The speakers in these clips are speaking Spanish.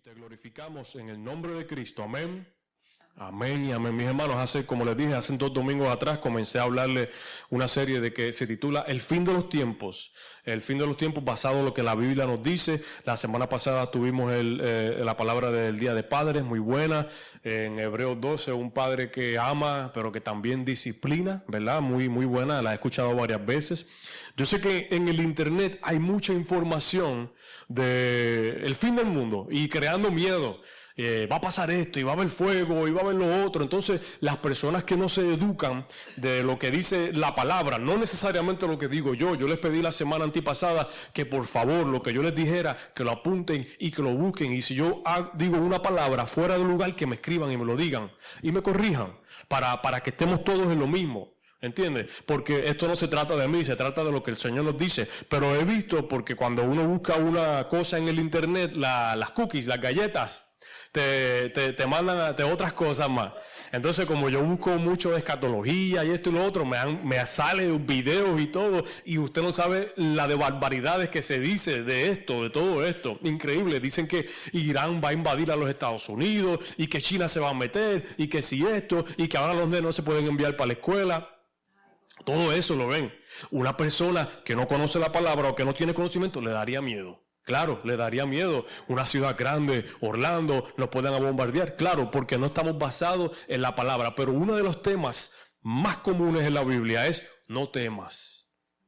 te glorificamos en el nombre de Cristo. Amén. Amén y amén. Mis hermanos, como les dije, hace 2 domingos atrás comencé a hablarle una serie de que se titula El fin de los tiempos. El fin de los tiempos basado en lo que la Biblia nos dice. La semana pasada tuvimos la palabra del Día de Padres, muy buena. En Hebreos 12, un padre que ama, pero que también disciplina, ¿verdad? Muy, muy buena, la he escuchado varias veces. Yo sé que en el internet hay mucha información del fin del mundo y creando miedo. Va a pasar esto y va a haber fuego y va a haber lo otro. Entonces las personas que no se educan de lo que dice la palabra, no necesariamente lo que digo yo les pedí la semana antipasada que por favor lo que yo les dijera que lo apunten y que lo busquen, y si yo digo una palabra fuera de lugar que me escriban y me lo digan y me corrijan para que estemos todos en lo mismo. ¿Entiendes? Porque esto no se trata de mí, se trata de lo que el Señor nos dice. Pero he visto, porque cuando uno busca una cosa en el internet, las cookies, las galletas, te mandan de otras cosas más. Entonces, como yo busco mucho de escatología y esto y lo otro, me salen videos y todo, y usted no sabe la de barbaridades que se dice de esto, de todo esto. Increíble. Dicen que Irán va a invadir a los Estados Unidos y que China se va a meter y que si esto y que ahora los nenes no se pueden enviar para la escuela. Todo eso lo ven. Una persona que no conoce la palabra o que no tiene conocimiento le daría miedo. Claro, le daría miedo. Una ciudad grande, Orlando, nos pueden bombardear. Claro, porque no estamos basados en la palabra. Pero uno de los temas más comunes en la Biblia es no temas.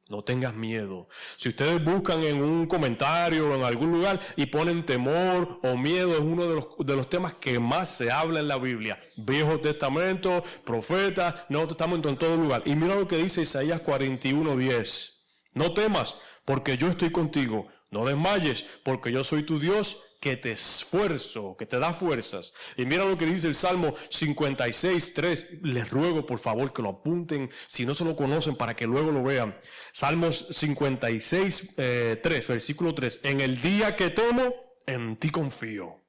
No tengas miedo. Si ustedes buscan en un comentario o en algún lugar y ponen temor o miedo, es uno de los temas que más se habla en la Biblia. Viejo Testamento, profetas, Nuevo Testamento, en todo lugar. Y mira lo que dice Isaías 41:10. No temas, porque yo estoy contigo. No desmayes, porque yo soy tu Dios, que te esfuerzo, que te da fuerzas. Y mira lo que dice el Salmo 56:3. Les ruego, por favor, que lo apunten, si no se lo conocen, para que luego lo vean. Salmos 56:3, versículo 3. En el día que temo, en ti confío.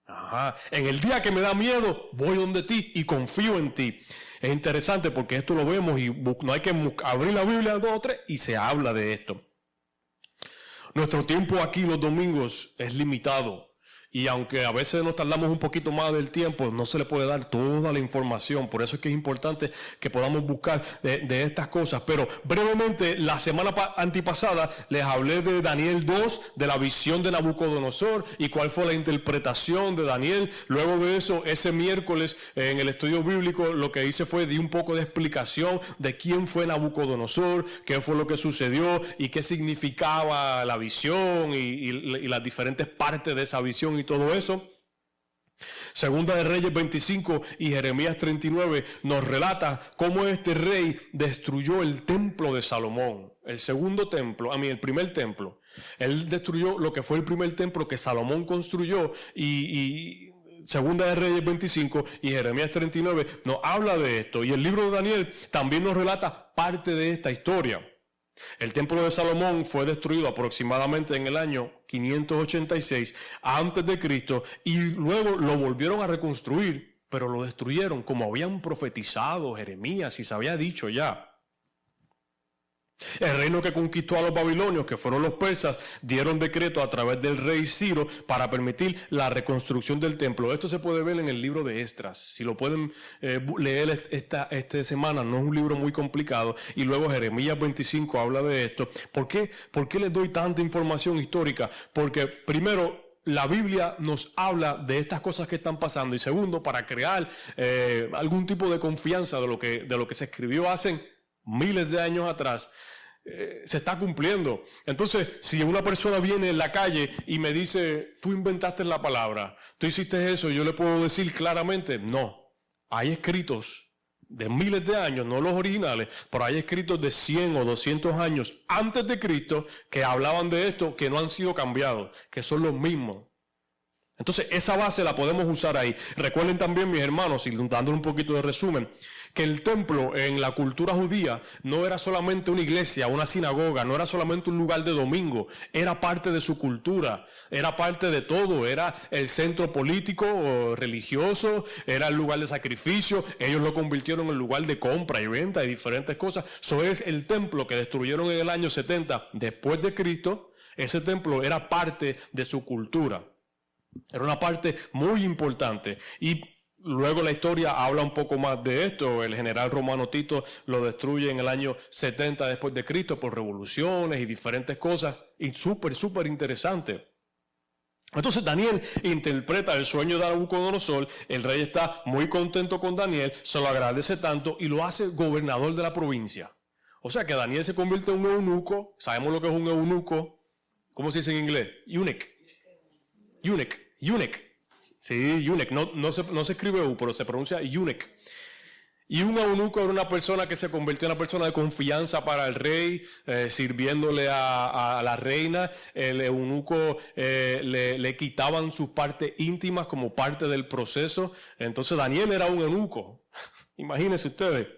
Ajá. En el día que me da miedo, voy donde ti y confío en ti. Es interesante porque esto lo vemos y no hay que abrir la Biblia 2 o 3 y se habla de esto. Nuestro tiempo aquí los domingos es limitado, y aunque a veces nos tardamos un poquito más del tiempo, no se le puede dar toda la información. Por eso es que es importante que podamos buscar de estas cosas. Pero brevemente, la semana antipasada les hablé de Daniel 2, de la visión de Nabucodonosor y cuál fue la interpretación de Daniel. Luego de eso, ese miércoles en el estudio bíblico, lo que hice fue di un poco de explicación de quién fue Nabucodonosor, qué fue lo que sucedió y qué significaba la visión y las diferentes partes de esa visión y todo eso. Segunda de Reyes 25 y Jeremías 39 nos relata cómo este rey destruyó el templo de Salomón, el segundo templo, el primer templo. Él destruyó lo que fue el primer templo que Salomón construyó, y Segunda de Reyes 25 y Jeremías 39 nos habla de esto, y el libro de Daniel también nos relata parte de esta historia. El templo de Salomón fue destruido aproximadamente en el año 586 antes de Cristo, y luego lo volvieron a reconstruir, pero lo destruyeron como habían profetizado Jeremías y se había dicho ya. El reino que conquistó a los babilonios, que fueron los persas, dieron decreto a través del rey Ciro para permitir la reconstrucción del templo. Esto se puede ver en el libro de Esdras. Si lo pueden leer esta semana, no es un libro muy complicado. Y luego Jeremías 25 habla de esto. ¿Por qué les doy tanta información histórica? Porque primero, la Biblia nos habla de estas cosas que están pasando, y segundo, para crear algún tipo de confianza de lo que se escribió hace miles de años atrás. Se está cumpliendo. Entonces, si una persona viene en la calle y me dice, tú inventaste la palabra, tú hiciste eso, yo le puedo decir claramente, no. Hay escritos de miles de años, no los originales, pero hay escritos de 100 o 200 años antes de Cristo que hablaban de esto, que no han sido cambiados, que son los mismos. Entonces, esa base la podemos usar ahí. Recuerden también, mis hermanos, y dándole un poquito de resumen, que el templo en la cultura judía no era solamente una iglesia, una sinagoga, no era solamente un lugar de domingo, era parte de su cultura, era parte de todo, era el centro político o religioso, era el lugar de sacrificio. Ellos lo convirtieron en lugar de compra y venta y diferentes cosas. Eso es el templo que destruyeron en el año 70 después de Cristo. Ese templo era parte de su cultura. Era una parte muy importante. Y luego la historia habla un poco más de esto. El general romano Tito lo destruye en el año 70 después de Cristo por revoluciones y diferentes cosas. Y súper interesante. Entonces Daniel interpreta el sueño de Nabucodonosor. El rey está muy contento con Daniel, se lo agradece tanto y lo hace gobernador de la provincia. O sea que Daniel se convierte en un eunuco. Sabemos lo que es un eunuco. ¿Cómo se dice en inglés? Eunuch. Sí, eunuch. No se escribe U, pero se pronuncia eunuch. Y un eunuco era una persona que se convirtió en una persona de confianza para el rey, sirviéndole a la reina. El eunuco le quitaban sus partes íntimas como parte del proceso. Entonces Daniel era un eunuco. Imagínense ustedes.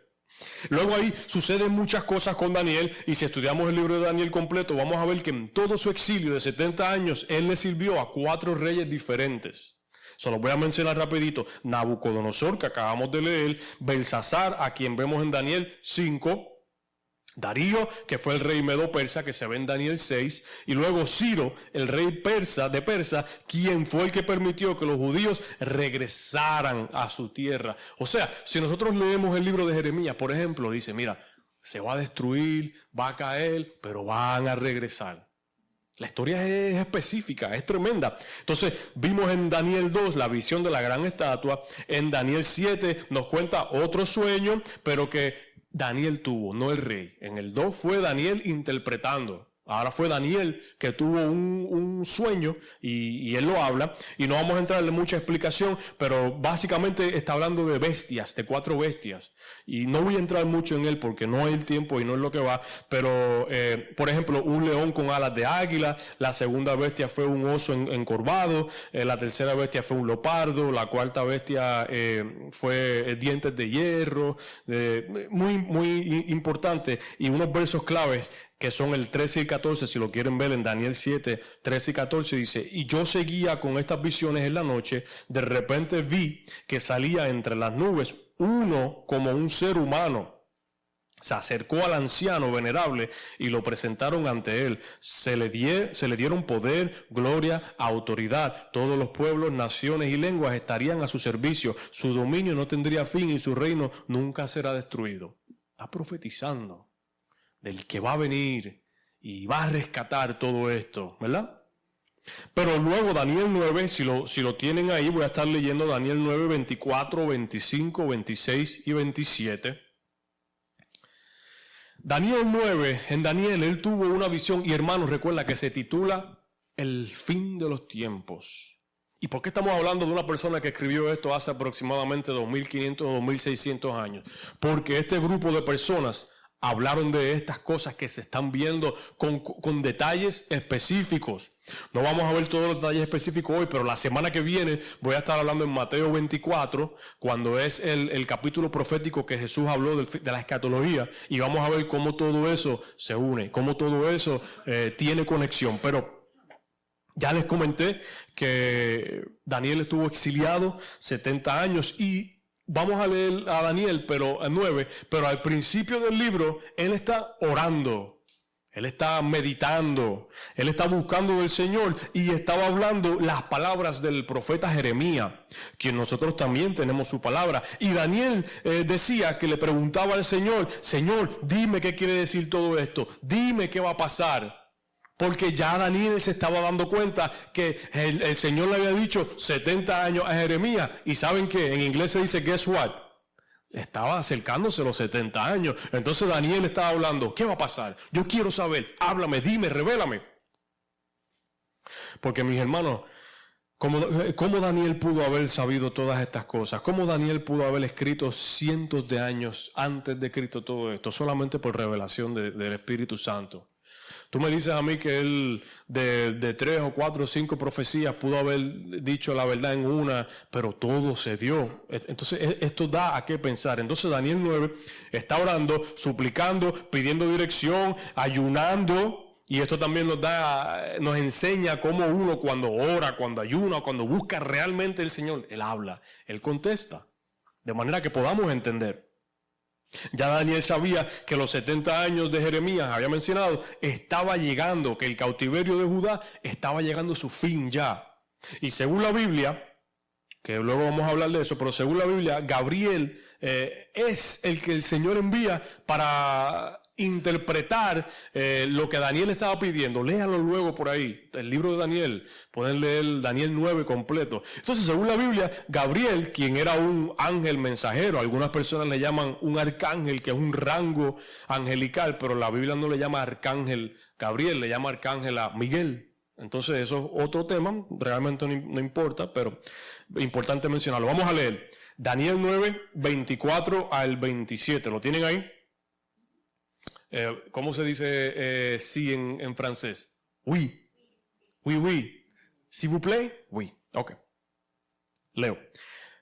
Luego ahí suceden muchas cosas con Daniel, y si estudiamos el libro de Daniel completo, vamos a ver que en todo su exilio de 70 años, él le sirvió a 4 reyes diferentes. Solo voy a mencionar rapidito: Nabucodonosor, que acabamos de leer; Belsasar, a quien vemos en Daniel 5; Darío, que fue el rey medo-persa, que se ve en Daniel 6, y luego Ciro, el rey de Persa, quien fue el que permitió que los judíos regresaran a su tierra. O sea, si nosotros leemos el libro de Jeremías, por ejemplo, dice, mira, se va a destruir, va a caer, pero van a regresar. La historia es específica, es tremenda. Entonces, vimos en Daniel 2 la visión de la gran estatua. En Daniel 7 nos cuenta otro sueño, pero que Daniel tuvo, no el rey. En el 2 fue Daniel interpretando. Ahora fue Daniel que tuvo un sueño y él lo habla. Y no vamos a entrar en mucha explicación, pero básicamente está hablando de bestias, de 4 bestias. Y no voy a entrar mucho en él porque no hay el tiempo y no es lo que va. Pero, por ejemplo, un león con alas de águila. La segunda bestia fue un oso encorvado. La tercera bestia fue un leopardo. La cuarta bestia fue dientes de hierro. Muy importante. Y unos versos claves que son el 13 y el 14, si lo quieren ver en Daniel 7, 13 y 14, dice, y yo seguía con estas visiones en la noche, de repente vi que salía entre las nubes uno como un ser humano. Se acercó al anciano venerable y lo presentaron ante él. Se le dieron poder, gloria, autoridad. Todos los pueblos, naciones y lenguas estarían a su servicio. Su dominio no tendría fin y su reino nunca será destruido. Está profetizando del que va a venir y va a rescatar todo esto, ¿verdad? Pero luego Daniel 9, si lo tienen ahí, voy a estar leyendo Daniel 9, 24, 25, 26 y 27. Daniel 9, en Daniel él tuvo una visión, y hermanos, recuerda que se titula El fin de los tiempos. ¿Y por qué estamos hablando de una persona que escribió esto hace aproximadamente 2500 o 2600 años? Porque este grupo de personas hablaron de estas cosas que se están viendo con detalles específicos. No vamos a ver todos los detalles específicos hoy, pero la semana que viene voy a estar hablando en Mateo 24, cuando es el capítulo profético que Jesús habló de la escatología, y vamos a ver cómo todo eso se une, cómo todo eso tiene conexión. Pero ya les comenté que Daniel estuvo exiliado 70 años y vamos a leer a Daniel, pero a 9, pero al principio del libro, él está orando, él está meditando, él está buscando del Señor y estaba hablando las palabras del profeta Jeremías, que nosotros también tenemos su palabra. Y Daniel decía que le preguntaba al Señor, Señor, dime qué quiere decir todo esto, dime qué va a pasar. Porque ya Daniel se estaba dando cuenta que el Señor le había dicho 70 años a Jeremías. Y ¿saben qué? En inglés se dice, guess what? Estaba acercándose los 70 años. Entonces Daniel estaba hablando, ¿qué va a pasar? Yo quiero saber, háblame, dime, revélame. Porque mis hermanos, ¿cómo Daniel pudo haber sabido todas estas cosas? ¿Cómo Daniel pudo haber escrito cientos de años antes de Cristo todo esto? Solamente por revelación del Espíritu Santo. Tú me dices a mí que él de 3 o 4 o 5 profecías pudo haber dicho la verdad en una, pero todo se dio. Entonces esto da a qué pensar. Entonces Daniel 9 está orando, suplicando, pidiendo dirección, ayunando. Y esto también nos enseña cómo uno cuando ora, cuando ayuna, cuando busca realmente el Señor, Él habla, Él contesta. De manera que podamos entender. Ya Daniel sabía que los 70 años de Jeremías, había mencionado, estaba llegando, que el cautiverio de Judá estaba llegando a su fin ya. Y según la Biblia, que luego vamos a hablar de eso, pero según la Biblia, Gabriel es el que el Señor envía para interpretar lo que Daniel estaba pidiendo. Léanlo luego por ahí, el libro de Daniel, pueden leer Daniel 9 completo. Entonces, según la Biblia, Gabriel, quien era un ángel mensajero, algunas personas le llaman un arcángel, que es un rango angelical, pero la Biblia no le llama arcángel Gabriel, le llama arcángel a Miguel. Entonces eso es otro tema, realmente no importa, pero importante mencionarlo. Vamos a leer Daniel 9, 24 al 27. ¿Lo tienen ahí? ¿Cómo se dice sí en francés? Oui. Oui, oui. S'il vous plaît? Oui. Ok. Leo.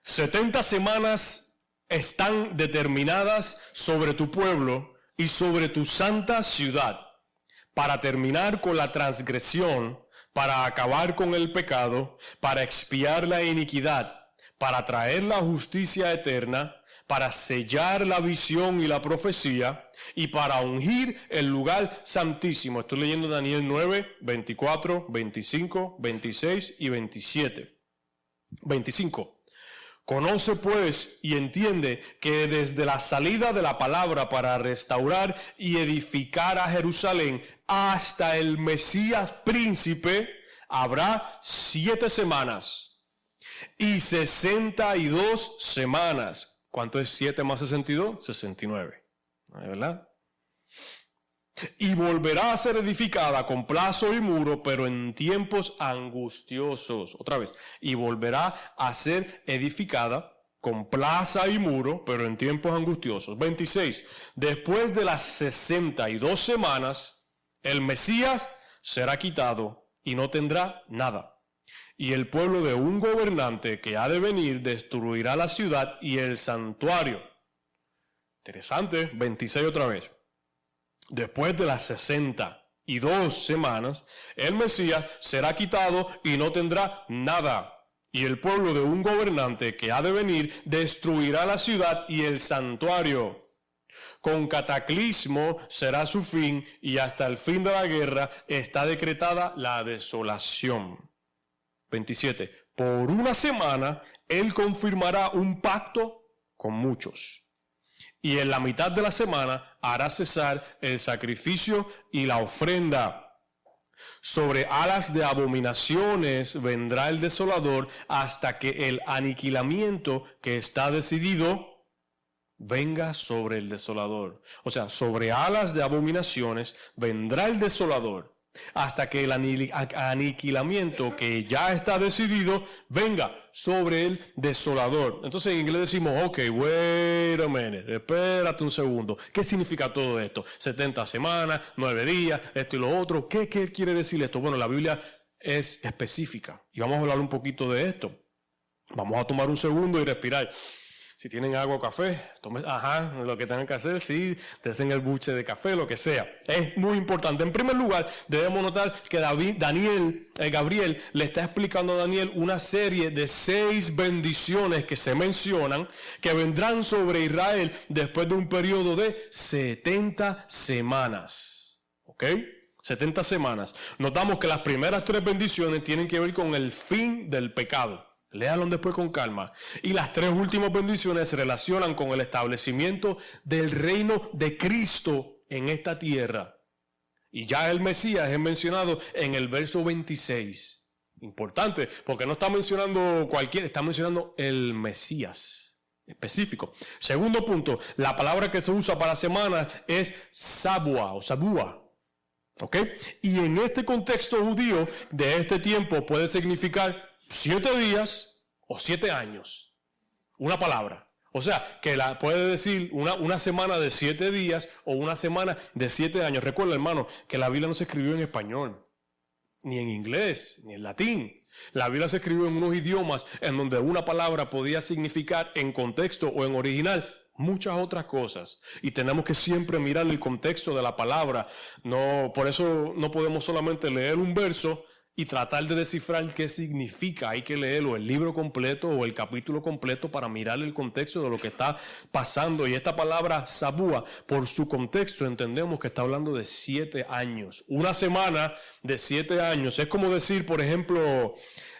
70 semanas están determinadas sobre tu pueblo y sobre tu santa ciudad, para terminar con la transgresión, para acabar con el pecado, para expiar la iniquidad, para traer la justicia eterna, para sellar la visión y la profecía, y para ungir el lugar santísimo. Estoy leyendo Daniel 9, 24, 25, 26 y 27. 25. Conoce pues y entiende que desde la salida de la palabra para restaurar y edificar a Jerusalén hasta el Mesías príncipe habrá 7 semanas y 62 semanas. ¿Cuánto es 7 más 62? 69. ¿Verdad? Y volverá a ser edificada con plazo y muro, pero en tiempos angustiosos. Otra vez. Y volverá a ser edificada con plaza y muro, pero en tiempos angustiosos. 26. Después de las 62 semanas, el Mesías será quitado y no tendrá nada. Y el pueblo de un gobernante que ha de venir destruirá la ciudad y el santuario. Interesante. 26 otra vez. Después de las 62 semanas, el Mesías será quitado y no tendrá nada. Y el pueblo de un gobernante que ha de venir destruirá la ciudad y el santuario. Con cataclismo será su fin, y hasta el fin de la guerra está decretada la desolación. 27. Por una semana él confirmará un pacto con muchos. Y en la mitad de la semana hará cesar el sacrificio y la ofrenda. Sobre alas de abominaciones vendrá el desolador hasta que el aniquilamiento que está decidido venga sobre el desolador. O sea, sobre alas de abominaciones vendrá el desolador hasta que el aniquilamiento que ya está decidido venga sobre el desolador. Entonces en inglés decimos, ok, wait a minute, espérate un segundo. ¿Qué significa todo esto? 70 semanas, 9 días, esto y lo otro. ¿Qué quiere decir esto? Bueno, la Biblia es específica y vamos a hablar un poquito de esto. Vamos a tomar un segundo y respirar. Si tienen agua o café, tomen, lo que tengan que hacer, sí, desen el buche de café, lo que sea. Es muy importante. En primer lugar, debemos notar que Gabriel le está explicando a Daniel una serie de 6 bendiciones que se mencionan, que vendrán sobre Israel después de un periodo de 70 semanas. ¿Ok? 70 semanas. Notamos que las primeras 3 bendiciones tienen que ver con el fin del pecado. Léanlo después con calma. Y las 3 últimas bendiciones se relacionan con el establecimiento del reino de Cristo en esta tierra. Y ya el Mesías es mencionado en el verso 26. Importante, porque no está mencionando cualquiera, está mencionando el Mesías específico. Segundo punto, la palabra que se usa para semanas es sabua o sabúa. ¿Ok? Y en este contexto judío de este tiempo puede significar 7 días o 7 años. Una palabra. O sea, que puede decir una semana de 7 días o una semana de 7 años. Recuerda, hermano, que la Biblia no se escribió en español, ni en inglés, ni en latín. La Biblia se escribió en unos idiomas en donde una palabra podía significar en contexto o en original muchas otras cosas, y tenemos que siempre mirar el contexto de la palabra. No, por eso no podemos solamente leer un verso y tratar de descifrar qué significa. Hay que leerlo, el libro completo o el capítulo completo, para mirar el contexto de lo que está pasando. Y esta palabra sabúa, por su contexto, entendemos que está hablando de 7 años. Una semana de 7 años. Es como decir, por ejemplo,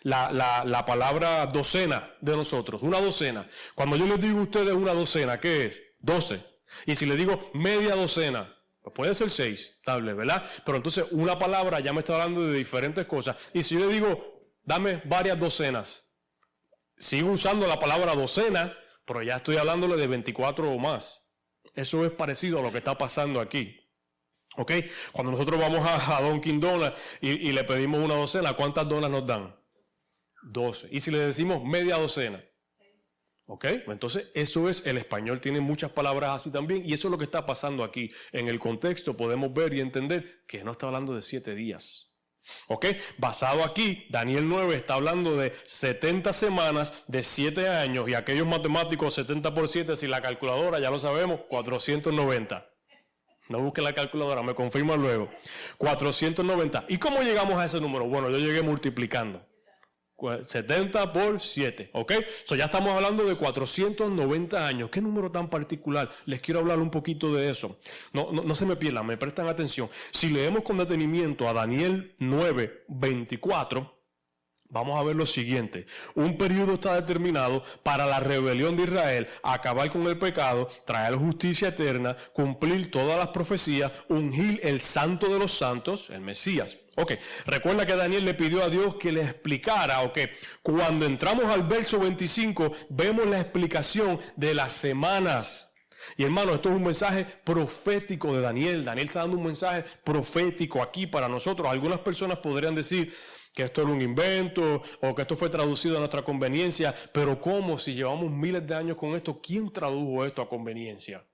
la palabra docena de nosotros, una docena. Cuando yo les digo a ustedes una docena, ¿qué es? 12. Y si les digo media docena, pues puede ser 6, tal vez, ¿verdad? Pero entonces una palabra ya me está hablando de diferentes cosas. Y si yo le digo, dame varias docenas, sigo usando la palabra docena, pero ya estoy hablándole de 24 o más. Eso es parecido a lo que está pasando aquí. ¿Ok? Cuando nosotros vamos a Dunkin' Donuts y le pedimos una docena, ¿cuántas donas nos dan? 12. Y si le decimos media docena, ¿ok? Entonces eso es, el español tiene muchas palabras así también, y eso es lo que está pasando aquí. En el contexto podemos ver y entender que no está hablando de 7 días. ¿Ok? Basado aquí, Daniel 9 está hablando de 70 semanas de 7 años, y aquellos matemáticos 70 por 7, si la calculadora, ya lo sabemos, 490. No busque la calculadora, me confirma luego. 490. ¿Y cómo llegamos a ese número? Bueno, yo llegué multiplicando. 70 por 7, ¿ok? Ya estamos hablando de 490 años. ¿Qué número tan particular? Les quiero hablar un poquito de eso. No se me pierdan, me prestan atención. Si leemos con detenimiento a Daniel 9, 24, vamos a ver lo siguiente. Un periodo está determinado para la rebelión de Israel, acabar con el pecado, traer justicia eterna, cumplir todas las profecías, ungir el santo de los santos, el Mesías. Ok, recuerda que Daniel le pidió a Dios que le explicara, ok, cuando entramos al verso 25, vemos la explicación de las semanas. Y hermano, esto es un mensaje profético de Daniel. Daniel está dando un mensaje profético aquí para nosotros. Algunas personas podrían decir que esto era un invento o que esto fue traducido a nuestra conveniencia, pero ¿cómo? Si llevamos miles de años con esto, ¿quién tradujo esto a conveniencia?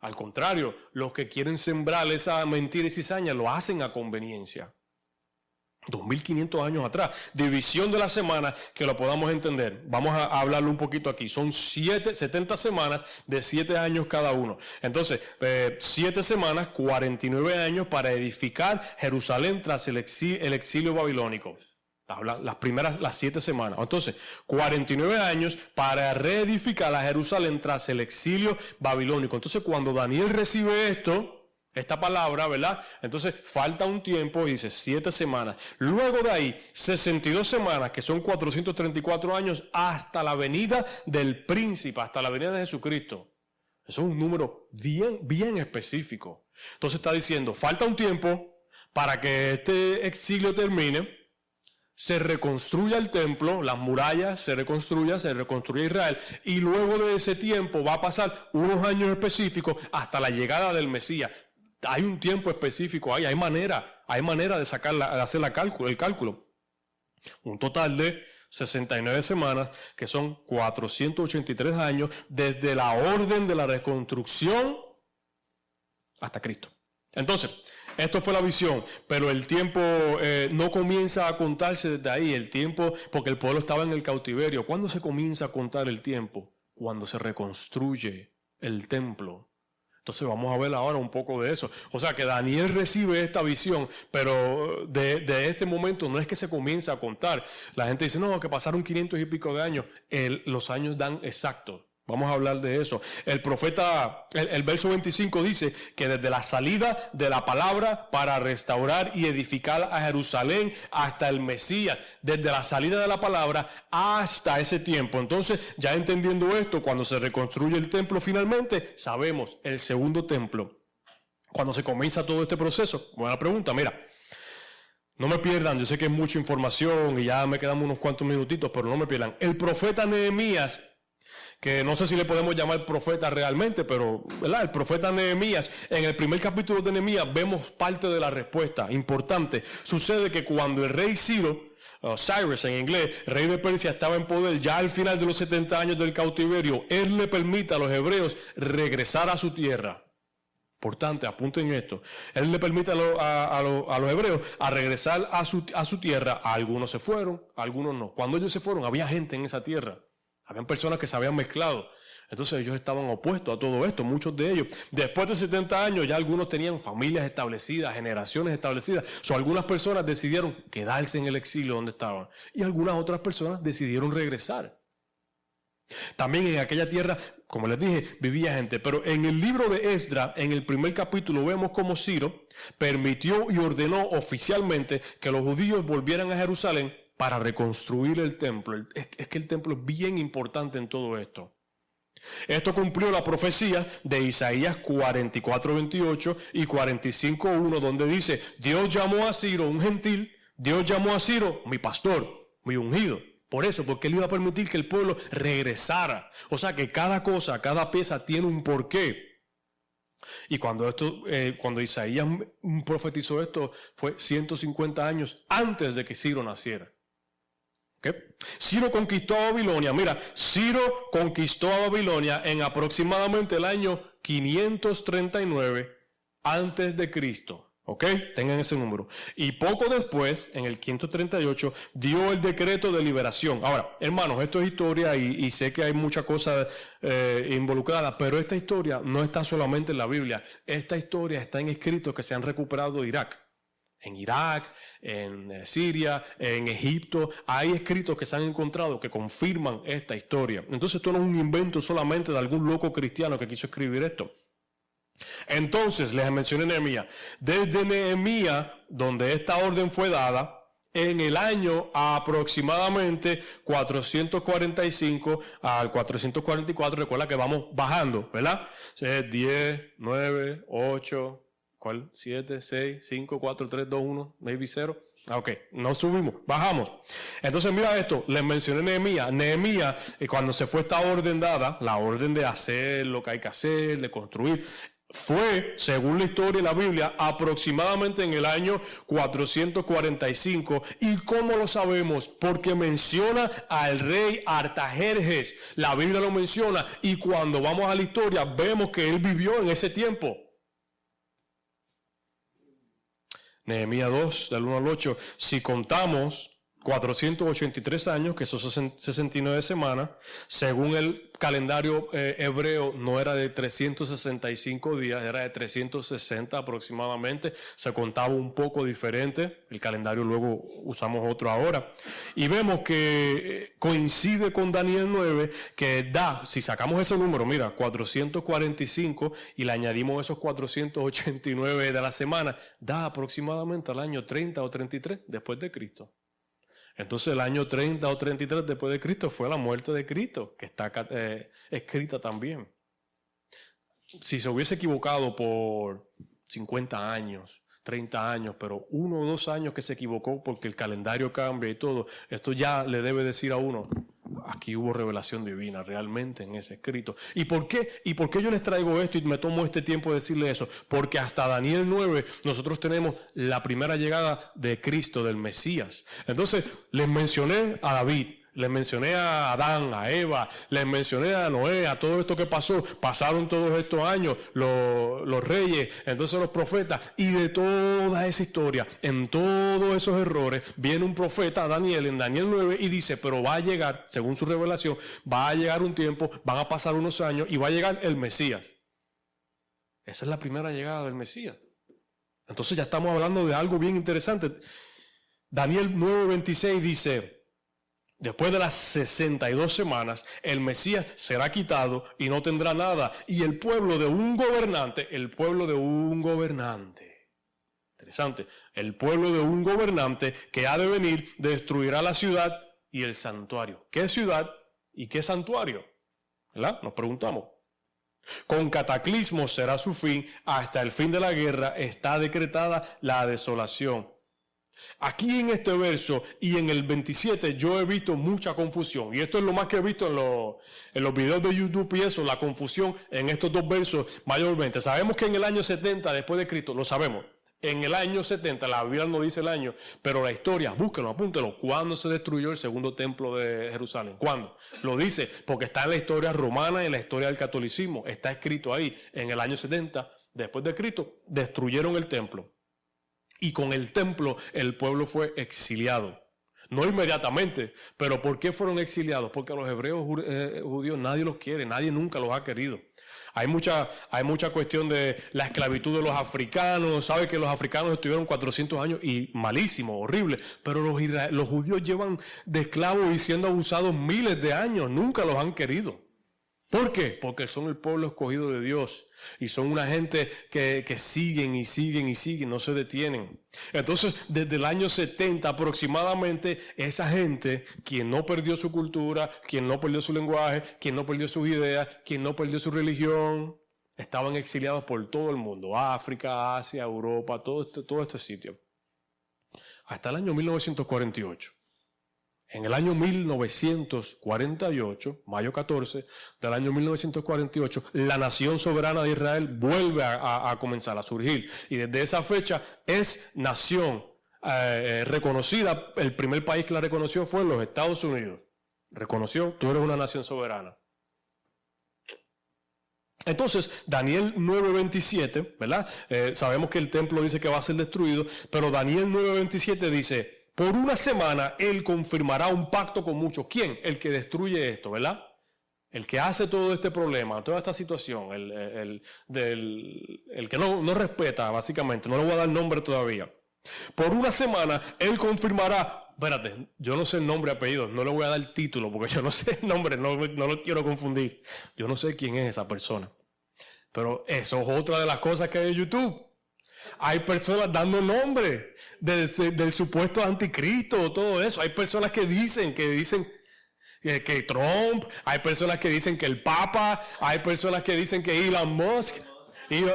Al contrario, los que quieren sembrar esa mentira y cizaña lo hacen a conveniencia. 2500 años atrás, división de la semana, que lo podamos entender. Vamos a hablarlo un poquito aquí. Son 70 semanas de 7 años cada uno. Entonces, 7 semanas, 49 años para edificar Jerusalén tras el exilio babilónico. Las 7 semanas. Entonces, 49 años para reedificar a Jerusalén tras el exilio babilónico. Entonces, cuando Daniel recibe esta palabra, ¿verdad? Entonces falta un tiempo y dice 7 semanas. Luego de ahí, 62 semanas, que son 434 años, hasta la venida del príncipe, hasta la venida de Jesucristo. Eso es un número bien específico. Entonces está diciendo, falta un tiempo para que este exilio termine, se reconstruya el templo, las murallas se reconstruya Israel, y luego de ese tiempo va a pasar unos años específicos hasta la llegada del Mesías. Hay un tiempo específico ahí, hay manera de hacer el cálculo. Un total de 69 semanas, que son 483 años, desde la orden de la reconstrucción hasta Cristo. Entonces, esto fue la visión, pero el tiempo no comienza a contarse desde ahí, el tiempo, porque el pueblo estaba en el cautiverio. ¿Cuándo se comienza a contar el tiempo? Cuando se reconstruye el templo. Entonces vamos a ver ahora un poco de eso. O sea que Daniel recibe esta visión, pero de este momento no es que se comienza a contar. La gente dice, no, que pasaron 500 y pico de años. Los años dan exactos. Vamos a hablar de eso. El profeta, el verso 25 dice que desde la salida de la palabra para restaurar y edificar a Jerusalén hasta el Mesías, desde la salida de la palabra hasta ese tiempo. Entonces, ya entendiendo esto, cuando se reconstruye el templo finalmente, sabemos el segundo templo. Cuando se comienza todo este proceso, buena pregunta, mira. No me pierdan, yo sé que es mucha información y ya me quedan unos cuantos minutitos, pero no me pierdan. El profeta Nehemías, que no sé si le podemos llamar profeta realmente, pero ¿verdad? El profeta Nehemías, en el primer capítulo de Nehemías vemos parte de la respuesta importante. Sucede que cuando el rey Cyrus en inglés, rey de Persia, estaba en poder, ya al final de los 70 años del cautiverio, él le permite a los hebreos regresar a su tierra. Importante, apunten esto. Él le permite a los hebreos a regresar a su tierra. Algunos se fueron, algunos no. Cuando ellos se fueron, había gente en esa tierra. Habían personas que se habían mezclado. Entonces ellos estaban opuestos a todo esto, muchos de ellos. Después de 70 años ya algunos tenían familias establecidas, generaciones establecidas. Algunas personas decidieron quedarse en el exilio donde estaban. Y algunas otras personas decidieron regresar. También en aquella tierra, como les dije, vivía gente. Pero en el libro de Esdras, en el primer capítulo, vemos cómo Ciro permitió y ordenó oficialmente que los judíos volvieran a Jerusalén para reconstruir el templo. Es que el templo es bien importante en todo esto. Esto cumplió la profecía de Isaías 44:28 y 45:1, donde dice: Dios llamó a Ciro, un gentil, Dios llamó a Ciro, mi pastor, mi ungido. Por eso, porque él iba a permitir que el pueblo regresara. O sea que cada cosa, cada pieza tiene un porqué. Y cuando Isaías profetizó esto, fue 150 años antes de que Ciro naciera. ¿Okay? Ciro conquistó a Babilonia. Mira, Ciro conquistó a Babilonia en aproximadamente el año 539 antes de Cristo. ¿Ok? Tengan ese número. Y poco después, en el 538, dio el decreto de liberación. Ahora, hermanos, esto es historia y sé que hay mucha cosa involucrada, pero esta historia no está solamente en la Biblia. Esta historia está en escritos que se han recuperado de Irak. En Irak, en Siria, en Egipto, hay escritos que se han encontrado que confirman esta historia. Entonces esto no es un invento solamente de algún loco cristiano que quiso escribir esto. Entonces, les mencioné Nehemías. Desde Nehemías, donde esta orden fue dada, en el año aproximadamente 445 al 444, recuerda que vamos bajando, ¿verdad? 10, 9, 8, ¿cuál? 7, 6, 5, 4, 3, 2, 1, maybe 0. Ok, no subimos, bajamos. Entonces mira esto, les mencioné Nehemías. Nehemías, cuando se fue esta orden dada, la orden de hacer lo que hay que hacer, de construir, fue, según la historia de la Biblia, aproximadamente en el año 445. ¿Y cómo lo sabemos? Porque menciona al rey Artajerjes. La Biblia lo menciona y cuando vamos a la historia vemos que él vivió en ese tiempo. Nehemías 2, del 1 al 8. Si contamos 483 años, que son 69 semanas, según el calendario hebreo, no era de 365 días, era de 360 aproximadamente. Se contaba un poco diferente, el calendario luego usamos otro ahora. Y vemos que coincide con Daniel 9, que da, si sacamos ese número, mira, 445 y le añadimos esos 489 de la semana, da aproximadamente al año 30 o 33 después de Cristo. Entonces el año 30 o 33 después de Cristo fue la muerte de Cristo, que está escrita también. Si se hubiese equivocado por 50 años, 30 años, pero 1 o 2 años que se equivocó porque el calendario cambia y todo, esto ya le debe decir a uno, aquí hubo revelación divina realmente en ese escrito. ¿Y por qué? ¿Y por qué yo les traigo esto y me tomo este tiempo de decirle eso? Porque hasta Daniel 9 nosotros tenemos la primera llegada de Cristo, del Mesías. Entonces les mencioné a David, les mencioné a Adán, a Eva, les mencioné a Noé, a todo esto que pasó. Pasaron todos estos años, los reyes, entonces los profetas, y de toda esa historia, en todos esos errores, viene un profeta, Daniel, en Daniel 9, y dice, pero va a llegar, según su revelación, va a llegar un tiempo, van a pasar unos años, y va a llegar el Mesías. Esa es la primera llegada del Mesías. Entonces ya estamos hablando de algo bien interesante. Daniel 9:26 dice, después de las 62 semanas, el Mesías será quitado y no tendrá nada. Y el pueblo de un gobernante, interesante, el pueblo de un gobernante que ha de venir destruirá la ciudad y el santuario. ¿Qué ciudad y qué santuario? ¿Verdad? Nos preguntamos. Con cataclismo será su fin, hasta el fin de la guerra está decretada la desolación. Aquí en este verso y en el 27 yo he visto mucha confusión, y esto es lo más que he visto en los videos de YouTube y eso, la confusión en estos dos versos mayormente. Sabemos que en el año 70 después de Cristo, lo sabemos, en el año 70, la Biblia no dice el año, pero la historia, búsquenlo, apúntenlo, ¿cuándo se destruyó el segundo templo de Jerusalén? ¿Cuándo? Lo dice porque está en la historia romana y en la historia del catolicismo, está escrito ahí, en el año 70 después de Cristo, destruyeron el templo. Y con el templo el pueblo fue exiliado. No inmediatamente, pero ¿por qué fueron exiliados? Porque a los hebreos judíos nadie los quiere, nadie nunca los ha querido. Hay mucha cuestión de la esclavitud de los africanos. Sabe que los africanos estuvieron 400 años y malísimo, horrible. Pero los judíos llevan de esclavos y siendo abusados miles de años. Nunca los han querido. ¿Por qué? Porque son el pueblo escogido de Dios y son una gente que siguen y siguen y siguen, no se detienen. Entonces, desde el año 70 aproximadamente, esa gente, quien no perdió su cultura, quien no perdió su lenguaje, quien no perdió sus ideas, quien no perdió su religión, estaban exiliados por todo el mundo, África, Asia, Europa, todo este sitio. Hasta el año 1948. En el año 1948, mayo 14 del año 1948, la nación soberana de Israel vuelve a comenzar a surgir. Y desde esa fecha es nación reconocida. El primer país que la reconoció fue los Estados Unidos. Reconoció, tú eres una nación soberana. Entonces, Daniel 9:27, ¿verdad? Sabemos que el templo dice que va a ser destruido, pero Daniel 9:27 dice: por una semana él confirmará un pacto con muchos. ¿Quién? El que destruye esto, ¿verdad? El que hace todo este problema, toda esta situación, el que no respeta, básicamente, no le voy a dar nombre todavía. Por una semana él confirmará. Espérate, yo no sé el nombre y apellido, no le voy a dar título porque yo no sé el nombre, no lo quiero confundir. Yo no sé quién es esa persona. Pero eso es otra de las cosas que hay en YouTube. Hay personas dando nombre del supuesto anticristo, todo eso. Hay personas que dicen que Trump, hay personas que dicen que el Papa, hay personas que dicen que Elon Musk.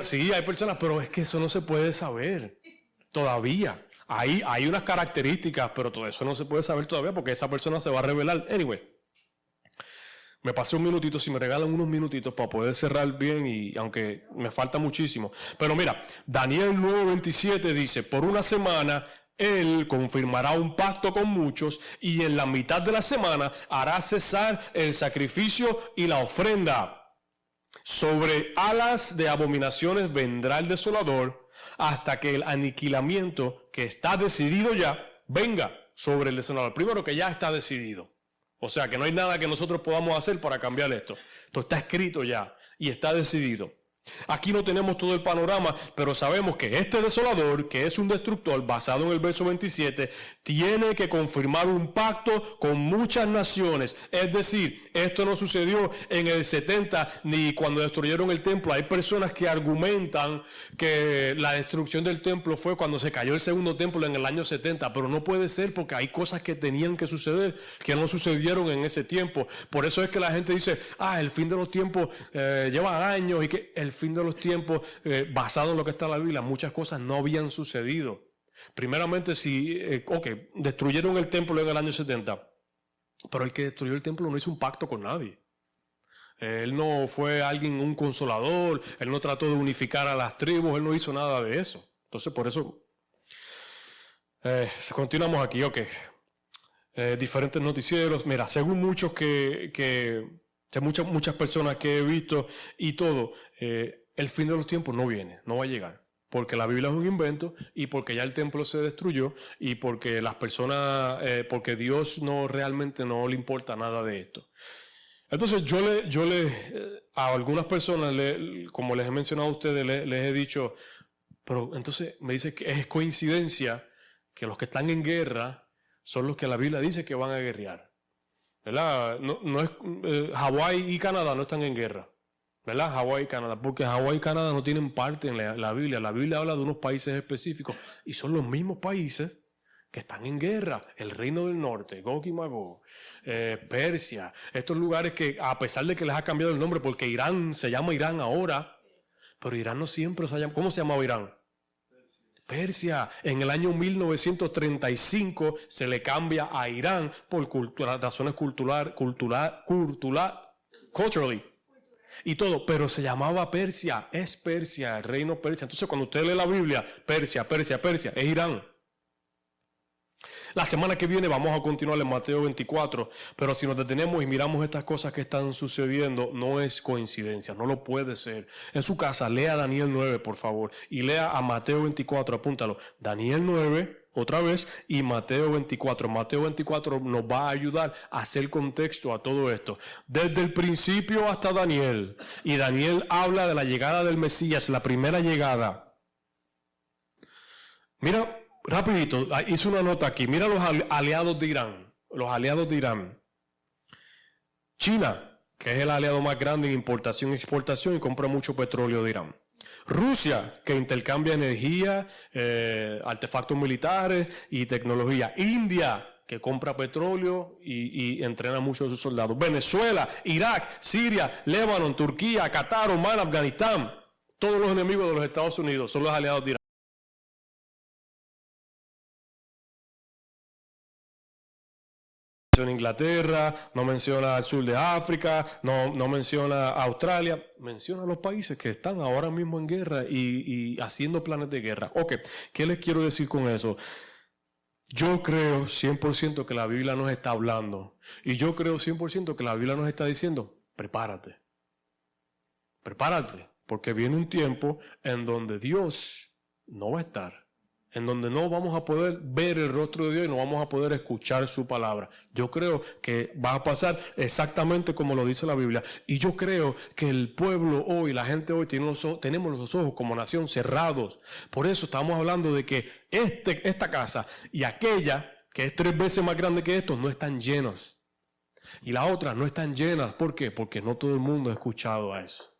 Sí, hay personas, pero es que eso no se puede saber todavía. Hay unas características, pero todo eso no se puede saber todavía porque esa persona se va a revelar. Anyway. Me pasé un minutito, si me regalan unos minutitos para poder cerrar bien, y aunque me falta muchísimo. Pero mira, Daniel 9:27 dice: por una semana él confirmará un pacto con muchos y en la mitad de la semana hará cesar el sacrificio y la ofrenda. Sobre alas de abominaciones vendrá el desolador hasta que el aniquilamiento que está decidido ya venga sobre el desolador. Primero, que ya está decidido. O sea, que no hay nada que nosotros podamos hacer para cambiar esto. Esto está escrito ya y está decidido. Aquí no tenemos todo el panorama, pero sabemos que este desolador, que es un destructor, basado en el verso 27, tiene que confirmar un pacto con muchas naciones. Es decir, esto no sucedió en el 70 ni cuando destruyeron el templo. Hay personas que argumentan que la destrucción del templo fue cuando se cayó el segundo templo en el año 70, pero no puede ser porque hay cosas que tenían que suceder que no sucedieron en ese tiempo. Por eso es que la gente dice: el fin de los tiempos lleva años, y que el fin de los tiempos, basado en lo que está en la Biblia, muchas cosas no habían sucedido. Primeramente, destruyeron el templo en el año 70, pero el que destruyó el templo no hizo un pacto con nadie. Él no fue un consolador, él no trató de unificar a las tribus, él no hizo nada de eso. Entonces, por eso, continuamos aquí, diferentes noticieros. Mira, según muchos muchas personas que he visto y todo, el fin de los tiempos no va a llegar, porque la Biblia es un invento y porque ya el templo se destruyó y porque las personas, porque Dios realmente no le importa nada de esto. Entonces a algunas personas, como les he mencionado a ustedes, les he dicho, pero entonces me dice que es coincidencia que los que están en guerra son los que la Biblia dice que van a guerrear. ¿Verdad? Hawái y Canadá no están en guerra, ¿verdad? Hawái y Canadá, porque Hawái y Canadá no tienen parte en la Biblia. La Biblia habla de unos países específicos y son los mismos países que están en guerra. El Reino del Norte, Gog y Magog, Persia, estos lugares que, a pesar de que les ha cambiado el nombre, porque Irán se llama Irán ahora, pero Irán no siempre se llama. ¿Cómo se llamaba Irán? Persia. En el año 1935 se le cambia a Irán por razones culturales y todo, pero se llamaba Persia, es Persia, el reino Persia. Entonces, cuando usted lee la Biblia, Persia, es Irán. La semana que viene vamos a continuar en Mateo 24, pero si nos detenemos y miramos estas cosas que están sucediendo, no es coincidencia, no lo puede ser. En su casa, lea Daniel 9, por favor, y lea a Mateo 24, apúntalo. Daniel 9, otra vez, y Mateo 24. Mateo 24 nos va a ayudar a hacer contexto a todo esto. Desde el principio hasta Daniel, y Daniel habla de la llegada del Mesías, la primera llegada. Mira, rapidito, hice una nota aquí. Mira los aliados de Irán. China que es el aliado más grande en importación y exportación y compra mucho petróleo de Irán. Rusia, que intercambia energía, artefactos militares y tecnología. India, que compra petróleo y entrena mucho a sus soldados. Venezuela, Irak, Siria, Líbano, Turquía, Qatar, Omán, Afganistán. Todos los enemigos de los Estados Unidos son los aliados de Irán. No menciona Inglaterra, no menciona el sur de África, no menciona Australia, menciona los países que están ahora mismo en guerra y haciendo planes de guerra. Ok, ¿qué les quiero decir con eso? Yo creo 100% que la Biblia nos está hablando y yo creo 100% que la Biblia nos está diciendo, prepárate, porque viene un tiempo en donde Dios no va a estar, en donde no vamos a poder ver el rostro de Dios y no vamos a poder escuchar su palabra. Yo creo que va a pasar exactamente como lo dice la Biblia. Y yo creo que el pueblo hoy, la gente hoy, tenemos los ojos como nación cerrados. Por eso estamos hablando de que esta casa y aquella, que es 3 veces más grande que esto, no están llenos. Y las otras no están llenas. ¿Por qué? Porque no todo el mundo ha escuchado a eso.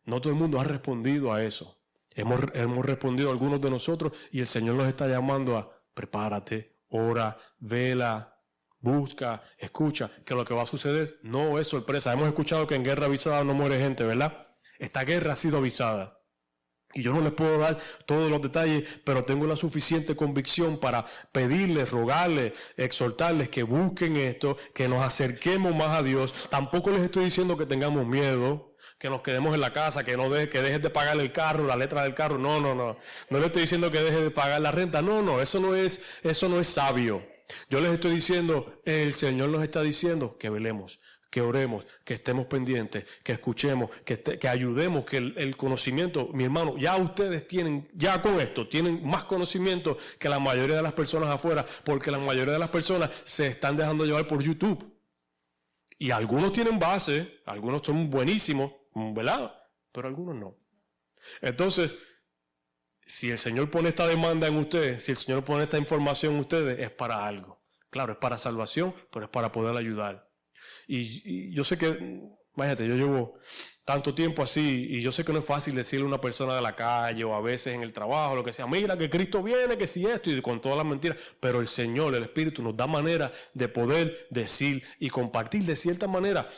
No todo el mundo ha respondido a eso. Hemos respondido algunos de nosotros y el Señor nos está llamando a prepárate, ora, vela, busca, escucha, que lo que va a suceder no es sorpresa. Hemos escuchado que en guerra avisada no muere gente, ¿verdad? Esta guerra ha sido avisada. Y yo no les puedo dar todos los detalles, pero tengo la suficiente convicción para pedirles, rogarles, exhortarles que busquen esto, que nos acerquemos más a Dios. Tampoco les estoy diciendo que tengamos miedo, que nos quedemos en la casa, que dejes de pagar el carro, la letra del carro. No. No le estoy diciendo que dejes de pagar la renta. No, eso no es sabio. Yo les estoy diciendo, el Señor nos está diciendo que velemos, que oremos, que estemos pendientes, que escuchemos, que ayudemos, que el conocimiento, mi hermano, ya ustedes ya con esto, tienen más conocimiento que la mayoría de las personas afuera, porque la mayoría de las personas se están dejando llevar por YouTube. Y algunos tienen base, algunos son buenísimos, ¿verdad? Pero algunos no. Entonces, si el Señor pone esta demanda en ustedes, si el Señor pone esta información en ustedes, es para algo. Claro, es para salvación, pero es para poder ayudar. Y yo sé que, imagínate, yo llevo tanto tiempo así y yo sé que no es fácil decirle a una persona de la calle o a veces en el trabajo, lo que sea, mira que Cristo viene, que si esto y con todas las mentiras, pero el Señor, el Espíritu nos da manera de poder decir y compartir de cierta manera.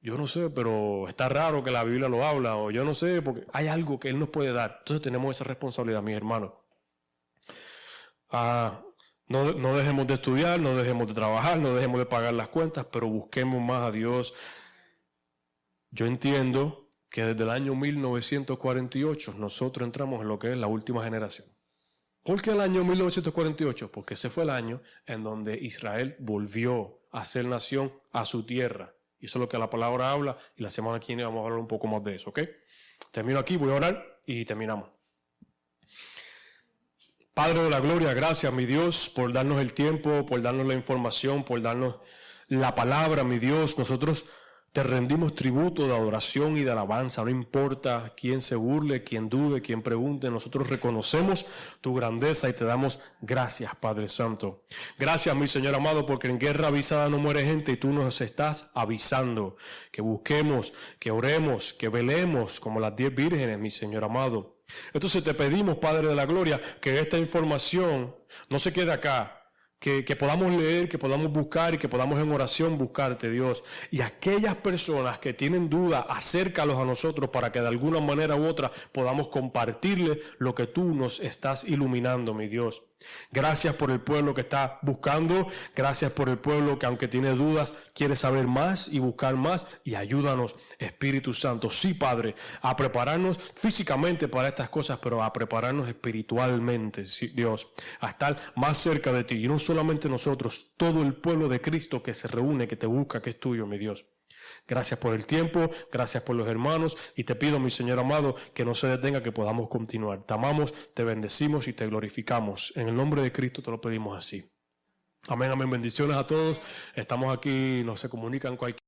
Yo no sé, pero está raro que la Biblia lo habla, o yo no sé, porque hay algo que Él nos puede dar. Entonces tenemos esa responsabilidad, mis hermanos. No dejemos de estudiar, no dejemos de trabajar, no dejemos de pagar las cuentas, pero busquemos más a Dios. Yo entiendo que desde el año 1948 nosotros entramos en lo que es la última generación. ¿Por qué el año 1948? Porque ese fue el año en donde Israel volvió a ser nación a su tierra. Y eso es lo que la palabra habla, y la semana que viene vamos a hablar un poco más de eso, ¿ok? Termino aquí, voy a orar y terminamos. Padre de la gloria, gracias, mi Dios, por darnos el tiempo, por darnos la información, por darnos la palabra, mi Dios. Nosotros te rendimos tributo de adoración y de alabanza, no importa quién se burle, quién dude, quién pregunte, nosotros reconocemos tu grandeza y te damos gracias, Padre Santo. Gracias, mi Señor amado, porque en guerra avisada no muere gente y tú nos estás avisando que busquemos, que oremos, que velemos como las 10 vírgenes, mi Señor amado. Entonces te pedimos, Padre de la gloria, que esta información no se quede acá, que podamos leer, que podamos buscar y que podamos en oración buscarte, Dios. Y aquellas personas que tienen duda, acércalos a nosotros para que de alguna manera u otra podamos compartirles lo que tú nos estás iluminando, mi Dios. Gracias por el pueblo que está buscando, gracias por el pueblo que aunque tiene dudas, quiere saber más y buscar más, y ayúdanos, Espíritu Santo, sí, Padre, a prepararnos físicamente para estas cosas, pero a prepararnos espiritualmente, sí, Dios, a estar más cerca de ti, y no solamente nosotros, todo el pueblo de Cristo que se reúne, que te busca, que es tuyo, mi Dios. Gracias por el tiempo, gracias por los hermanos, y te pido, mi Señor amado, que no se detenga, que podamos continuar. Te amamos, te bendecimos y te glorificamos. En el nombre de Cristo te lo pedimos así. Amén, amén. Bendiciones a todos. Estamos aquí, nos se comunican cualquier